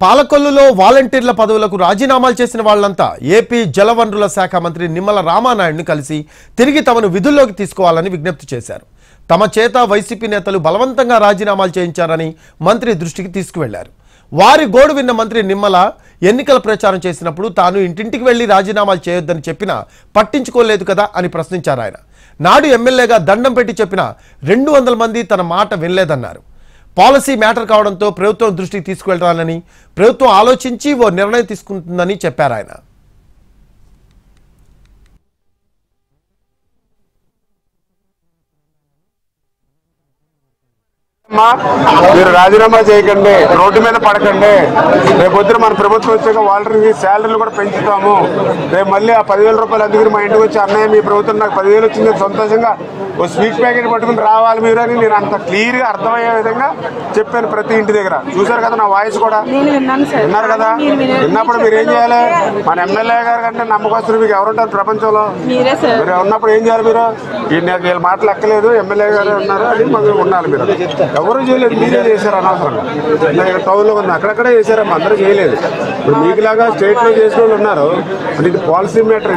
పాలకొల్లులో వాలంటీర్ల పదవులకు రాజీనామాలు చేసిన వాళ్లంతా ఏపీ జలవనరుల శాఖ మంత్రి నిమ్మల రామానాయుడుని కలిసి తిరిగి తమను విధుల్లోకి తీసుకోవాలని విజ్ఞప్తి చేశారు. తమ చేత వైసీపీ నేతలు బలవంతంగా రాజీనామాలు చేయించారని మంత్రి దృష్టికి తీసుకువెళ్లారు. వారి గోడు విన్న మంత్రి నిమ్మల ఎన్నికల ప్రచారం చేసినప్పుడు తాను ఇంటింటికి వెళ్లి రాజీనామాలు చేయొద్దని చెప్పినా పట్టించుకోలేదు కదా అని ప్రశ్నించారు. ఆయన నాడు ఎమ్మెల్యేగా దండం పెట్టి చెప్పిన 200 మంది తన మాట వినలేదన్నారు. పాలసీ మ్యాటర్ కావడంతో ప్రభుత్వం దృష్టికి తీసుకువెళ్లాలని ప్రభుత్వం ఆలోచించి ఓ నిర్ణయం తీసుకుంటుందని చెప్పారు. ఆయన మీరు రాజీనామా చేయకండి, రోడ్డు మీద పడకండి. రేపు పొద్దున మన ప్రభుత్వం వచ్చాక వాలంటీర్కి శాలరీలు కూడా పెంచుతాము. రేపు మళ్ళీ ఆ 10,000 రూపాయలు అందుకని మా ఇంటికి వచ్చి అన్నయ్య మీ ప్రభుత్వం నాకు 10,000 వచ్చింది సంతోషంగా ఓ స్వీట్ ప్యాకెట్ పట్టుకుని రావాలి మీరు అని నేను అంత క్లియర్గా అర్థమయ్యే విధంగా చెప్పాను ప్రతి ఇంటి దగ్గర. చూసారు కదా నా వాయిస్ కూడా విన్నారు కదా. విన్నప్పుడు మీరు ఏం చేయాలి? మన ఎమ్మెల్యే గారు కంటే నమ్మకస్తులు మీకు ఎవరుంటారు ప్రపంచంలో? మీరు ఉన్నప్పుడు ఏం చేయాలి? మీరు వీళ్ళ మాటలు ఎక్కలేదు, ఎమ్మెల్యే గారు ఉన్నారు అని మనం ఉండాలి. మీరు ఎవరు చేయలేదు, మీరే చేశారు అనవసరంగా. టౌన్లో ఉంది అక్కడక్కడే చేశారమ్మా, అందరూ చేయలేదు. ఇప్పుడు మీకులాగా స్టేట్లో చేసిన వాళ్ళు ఉన్నారు. అంటే ఇది పాలసీ మ్యాటర్.